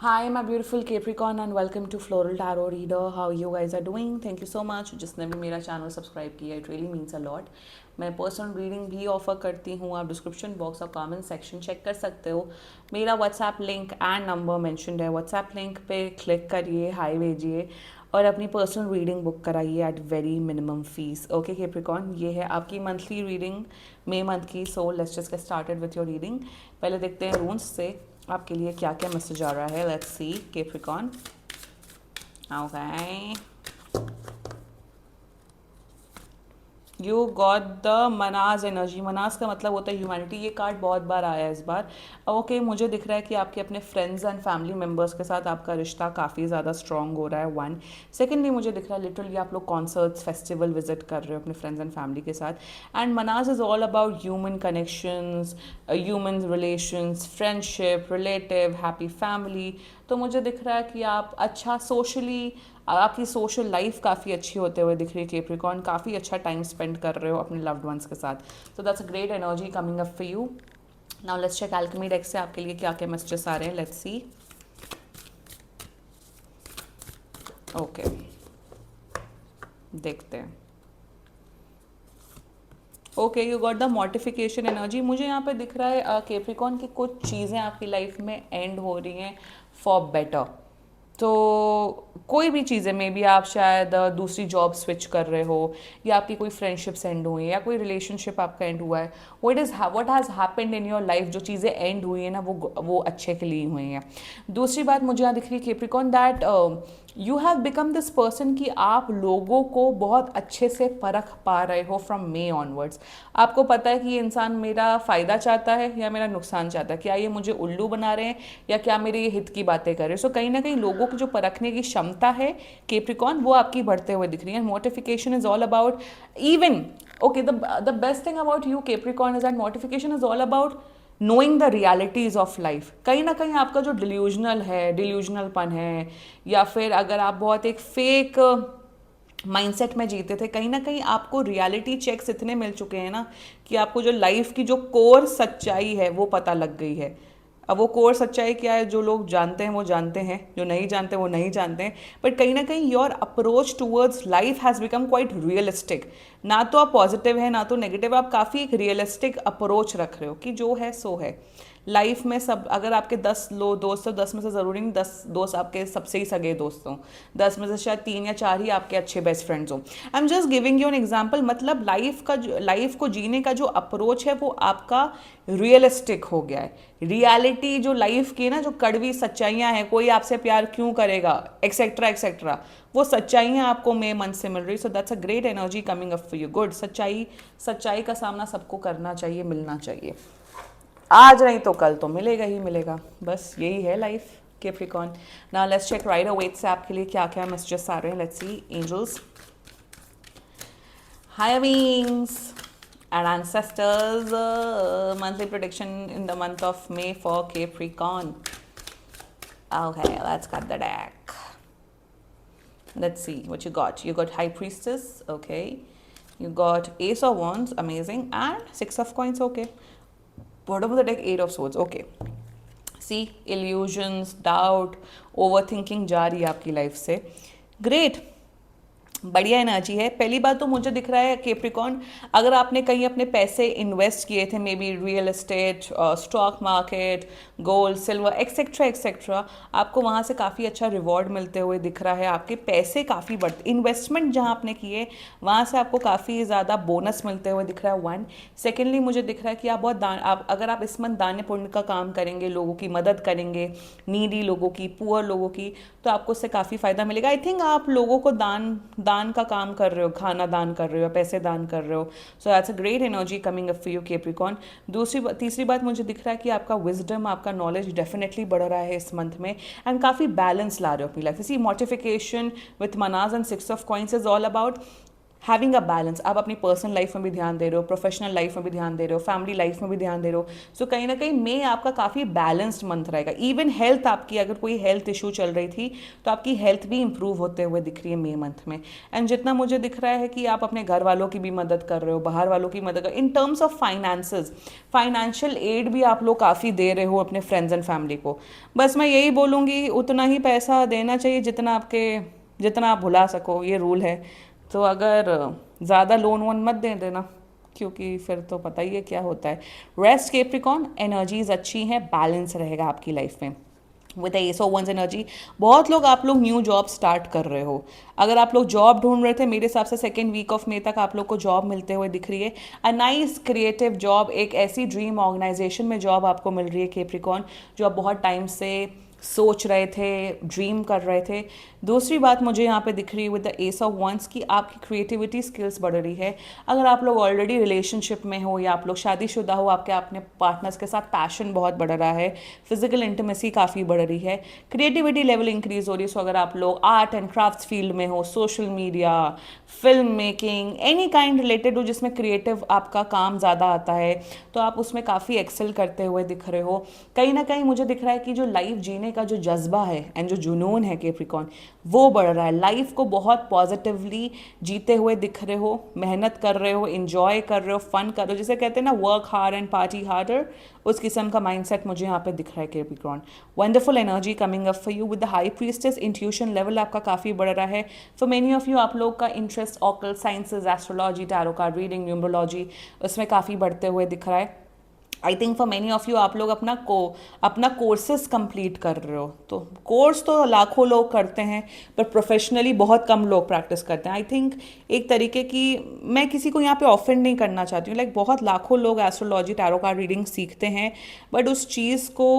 Hi, my beautiful Capricorn and welcome to Floral Tarot Reader. How you guys are doing? Thank you so much. जिसने भी मेरा channel subscribe किया, it really means a lot. मैं personal reading भी offer करती हूँ. आप description box और कमेंट सेक्शन चेक कर सकते हो. मेरा WhatsApp link and number mentioned है. व्हाट्सएप लिंक पे क्लिक करिए, हाई भेजिए और अपनी पर्सनल रीडिंग बुक कराइए at very minimum fees. Okay Capricorn, ये है आपकी मंथली रीडिंग मई मंथ की. So let's just get started with your reading. पहले देखते हैं रून्स से आपके लिए क्या क्या मैसेज आ रहा है. Let's see Capricorn. Okay, you got the मनाज एनर्जी. मनाज का मतलब होता है ह्यूमैनिटी. ये कार्ड बहुत बार आया है इस बार. ओके, मुझे दिख रहा है कि आपके अपने फ्रेंड्स एंड फैमिली मेम्बर्स के साथ आपका रिश्ता काफ़ी ज़्यादा स्ट्रॉन्ग हो रहा है. वन सेकेंडली मुझे दिख रहा है लिटरली आप लोग कॉन्सर्ट्स फेस्टिवल विजिट कर रहे हो अपने फ्रेंड्स एंड फैमिली के साथ. एंड मनाज is all about human connections, human relations, friendship, relative, happy family. तो मुझे दिख रहा है कि आप अच्छा सोशली, आपकी सोशल लाइफ काफ़ी अच्छी होते हुए दिख रही है कैप्रिकॉर्न. काफ़ी अच्छा टाइम स्पेंड कर रहे हो अपने लव्ड वंस के साथ. So that's a great energy coming up for you. Now let's check alchemy deck से आपके लिए क्या क्या मैसेजेस आ रहे हैं. Let's C. ओके, देखते हैं. Okay, you got the mortification energy. मुझे यहाँ पे दिख रहा है कैप्रिकॉर्न की कुछ चीज़ें आपकी लाइफ में एंड हो रही हैं फॉर बेटर. तो कोई भी चीज़ें, मे बी आप शायद दूसरी जॉब स्विच कर रहे हो, या आपकी कोई फ्रेंडशिप्स एंड हुई है, या कोई रिलेशनशिप आपका एंड हुआ है. What has happened in your life, जो चीज़ें एंड हुई है ना वो अच्छे के लिए हुई हैं. दूसरी बात मुझे यहाँ दिख रही है Capricorn that you have become this person कि आप लोगों को बहुत अच्छे से परख पा रहे हो फ्रॉम मे ऑनवर्ड्स. आपको पता है कि ये इंसान मेरा फ़ायदा चाहता है या मेरा नुकसान चाहता है. क्या ये मुझे उल्लू बना रहे हैं या क्या मेरे ये हित की बातें कर रहे हैं. सो कहीं ना कहीं लोगों की जो परखने की क्षमता है कैप्रिकॉर्न, वो आपकी बढ़ते हुए दिख रही है. Mortification is all about even. Okay, the best thing about you Capricorn is that mortification is all about knowing the realities of life. कहीं ना कहीं आपका जो डिल्यूजनलपन है, या फिर अगर आप बहुत एक फेक माइंडसेट में जीते थे, कहीं ना कहीं आपको रियलिटी चेक्स इतने मिल चुके हैं ना कि आपको जो लाइफ की जो कोर सच्चाई है वो पता लग गई है. अब वो कोर सच्चाई क्या है, जो लोग जानते हैं वो जानते हैं, जो नहीं जानते वो नहीं जानते हैं. बट कहीं ना कहीं your approach towards life has become quite realistic. ना तो आप पॉजिटिव है ना तो नेगेटिव, आप काफ़ी एक रियलिस्टिक अप्रोच रख रहे हो कि जो है सो है. लाइफ में सब, अगर आपके 10 दोस्त हो, 10 में से ज़रूरी नहीं 10 दोस्त आपके सबसे ही सगे दोस्त हों. 10 में से शायद 3 या 4 ही आपके अच्छे बेस्ट फ्रेंड्स हों. I am just giving you an example. मतलब लाइफ को जीने का जो अप्रोच है वो आपका रियलिस्टिक हो गया है. रियलिटी जो लाइफ की ना, जो कड़वी सच्चाइयाँ हैं, कोई आपसे प्यार क्यों करेगा, एक्सेट्रा एक्सेट्रा, वो सच्चाइयाँ आपको मे मन से मिल रही. सो that's a great energy coming up for you. Good. सच्चाई का सामना सबको करना चाहिए, मिलना चाहिए. आज नहीं तो कल तो मिलेगा ही मिलेगा. बस यही है life Capricorn. Now let's check Rider Waite से आपके लिए क्या क्या मैसेजेस आ रहे हैं. Let's see. Angels, higher beings and ancestors, monthly prediction in the month of May for Capricorn. Okay, let's cut the deck. Let's see what you got. You got High Priestess. Okay, you got Ace of Wands. Amazing. And Six of Coins. Okay, bottom of the deck, Eight of Swords. Okay, see, illusions, doubt, overthinking जा रही है आपकी life से. Great, बढ़िया energy है. पहली बात तो मुझे दिख रहा है कैप्रिकॉर्न, अगर आपने कहीं अपने पैसे इन्वेस्ट किए थे, may be real estate, stock market, gold, silver, etcetera etcetera, आपको वहाँ से काफ़ी अच्छा रिवॉर्ड मिलते हुए दिख रहा है. आपके पैसे काफ़ी बढ़ते, इन्वेस्टमेंट जहाँ आपने किए वहाँ से आपको काफ़ी ज़्यादा बोनस मिलते हुए दिख रहा है. वन. सेकेंडली मुझे दिख रहा है कि आप बहुत अगर आप इस मंथ दान पुण्य का काम करेंगे, लोगों की मदद करेंगे, नीडी लोगों की, पुअर लोगों की, तो आपको उससे काफ़ी फ़ायदा मिलेगा. आई थिंक आप लोगों को दान दान का काम कर रहे हो, खाना दान कर रहे हो, पैसे दान कर रहे हो. सो that's a great energy coming up for you Capricorn. तीसरी बात मुझे दिख रहा है कि आपका विजडम, आपका नॉलेज डेफिनेटली बढ़ रहा है इस मंथ में, एंड काफ़ी बैलेंस ला रहे हो अपनी लाइफ. इसी मोटिफिकेशन विथ मनाज and six of coins is all about having a balance, आप अपनी पर्सनल लाइफ में भी ध्यान दे रहे हो, प्रोफेशनल लाइफ में भी ध्यान दे रहे हो, फैमिली लाइफ में भी ध्यान दे रहे हो। सो कहीं ना कहीं मे आपका काफ़ी बैलेंस्ड मंथ रहेगा। इवन हेल्थ आपकी, अगर कोई हेल्थ इशू चल रही थी तो आपकी हेल्थ भी इंप्रूव होते हुए दिख रही है मे मंथ में। एंड जितना मुझे दिख रहा है कि आप अपने घर वालों की भी मदद कर रहे हो, बाहर वालों की मदद कर, in terms of finances, financial aid भी आप लोग काफ़ी दे रहे हो अपने फ्रेंड्स एंड फैमिली को। बस मैं यही बोलूँगी, उतना ही पैसा देना चाहिए जितना आप भुला सको, ये रूल है। तो अगर ज़्यादा लोन वोन मत दे देना, क्योंकि फिर तो पता ही है क्या होता है। रेस्ट केप्रिकॉन, एनर्जीज अच्छी हैं, बैलेंस रहेगा आपकी लाइफ में with ace of wands energy. बहुत लोग, आप लोग न्यू जॉब स्टार्ट कर रहे हो। अगर आप लोग जॉब ढूंढ रहे थे, मेरे हिसाब से सेकेंड वीक ऑफ मे तक आप लोग को जॉब मिलते हुए दिख रही है। अ नाइस क्रिएटिव जॉब, एक ऐसी ड्रीम ऑर्गेनाइजेशन में जॉब आपको मिल रही है केप्रिकॉन, जो आप बहुत टाइम से सोच रहे थे, ड्रीम कर रहे थे। दूसरी बात मुझे यहाँ पे दिख रही है with the ace of wands की आपकी क्रिएटिविटी स्किल्स बढ़ रही है। अगर आप लोग ऑलरेडी रिलेशनशिप में हो या आप लोग शादीशुदा हो, आपके अपने पार्टनर्स के साथ पैशन बहुत बढ़ रहा है, फिजिकल इंटीमेसी काफ़ी बढ़ रही है, क्रिएटिविटी लेवल इंक्रीज हो रही है। सो अगर आप लोग आर्ट एंड क्राफ्ट्स फील्ड में हो, social media, film making, any kind related हो जिसमें क्रिएटिव आपका काम ज़्यादा आता है, तो आप उसमें काफ़ी एक्सेल करते हुए दिख रहे हो। कहीं ना कहीं मुझे दिख रहा है कि जो लाइफ जीने का जो जज्बा है एंड जो जुनून है केप्रिकॉन, वो बढ़ रहा है। लाइफ को बहुत पॉजिटिवली जीते हुए दिख रहे हो, मेहनत कर रहे हो, इंजॉय कर रहे हो, फन कर रहे हो, जिसे कहते हैं ना work hard and party harder, उस किस्म का माइंडसेट मुझे यहाँ पे दिख रहा है Capricorn. Wonderful energy coming up for you with the high priestess. Intuition level आपका काफ़ी बढ़ रहा है। फॉर मेनी ऑफ यू, आप लोग का interest occult sciences, astrology, tarot card reading, numerology, उसमें काफ़ी बढ़ते हुए दिख रहा है। I think for many of you, आप लोग अपना कोर्सेज कंप्लीट कर रहे हो। तो कोर्स तो लाखों लोग करते हैं, पर प्रोफेशनली बहुत कम लोग प्रैक्टिस करते हैं। आई थिंक एक तरीके की, मैं किसी को यहाँ पे ऑफेंड नहीं करना चाहती हूँ, लाइक बहुत लाखों लोग एस्ट्रोलॉजी, टैरो कार्ड रीडिंग सीखते हैं, बट उस चीज़ को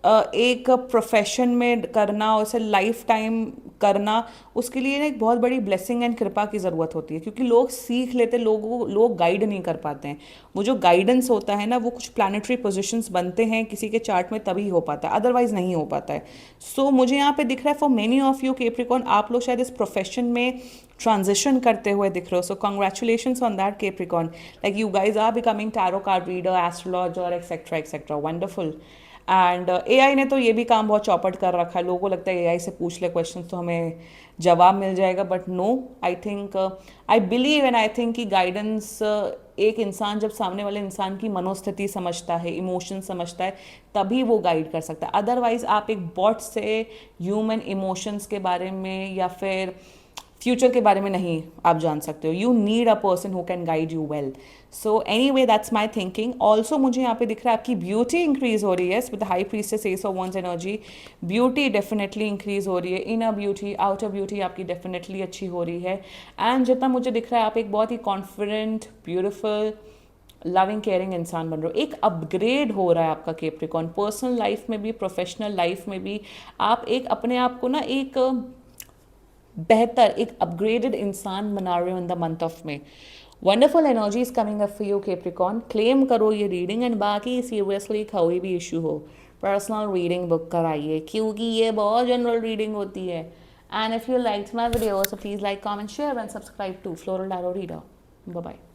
एक प्रोफेशन में करना, उसे लाइफ टाइम करना, उसके लिए ना एक बहुत बड़ी ब्लेसिंग एंड कृपा की ज़रूरत होती है। क्योंकि लोग सीख लेते, लोग गाइड नहीं कर पाते हैं। वो जो गाइडेंस होता है ना, वो कुछ प्लानिटरी पोजीशंस बनते हैं किसी के चार्ट में, तभी हो पाता है, अदरवाइज नहीं हो पाता है। सो मुझे यहाँ पे दिख रहा है for many of you Capricorn, आप लोग शायद इस प्रोफेशन में ट्रांजिशन करते हुए दिख रहे हो। So congratulations on that Capricorn, like you guys are becoming tarot card reader, astrologer, etcetera etcetera. Wonderful. And AI ने तो ये भी काम बहुत चौपट कर रखा है। लोगों को लगता है एआई से पूछ ले क्वेश्चन तो हमें जवाब मिल जाएगा, but no, I think, I believe and I think कि गाइडेंस, एक इंसान जब सामने वाले इंसान की मनोस्थिति समझता है, इमोशन समझता है, तभी वो गाइड कर सकता है। अदरवाइज आप एक बॉट से ह्यूमन इमोशंस के बारे में या फिर फ्यूचर के बारे में नहीं आप जान सकते हो। You need a person who can guide you well. So any way, that's my thinking. Also मुझे यहाँ पे दिख रहा है आपकी ब्यूटी इंक्रीज हो रही है with high priestess ace of wands energy. Beauty definitely increase हो रही है, इनर ब्यूटी, आउटर ब्यूटी आपकी डेफिनेटली अच्छी हो रही है। एंड जितना मुझे दिख रहा है, आप एक बहुत ही कॉन्फिडेंट, ब्यूटिफुल, लविंग, केयरिंग इंसान बन रहे हो। एक अपग्रेड हो रहा है आपका केप्रिकॉन, पर्सनल लाइफ में भी, प्रोफेशनल लाइफ में भी। आप एक अपने आप को ना एक बेहतर, एक अपग्रेडेड इंसान बना रहे हो in the month of May. Wonderful energy is coming up for you Capricorn. Claim करो ये रीडिंग, एंड बाकी सीरियसली कोई भी इशू हो, पर्सनल रीडिंग बुक कराइए, क्योंकि ये बहुत जनरल रीडिंग होती है। And if you like my video, so please like, comment, share and subscribe to floral tarot reader. Bye bye.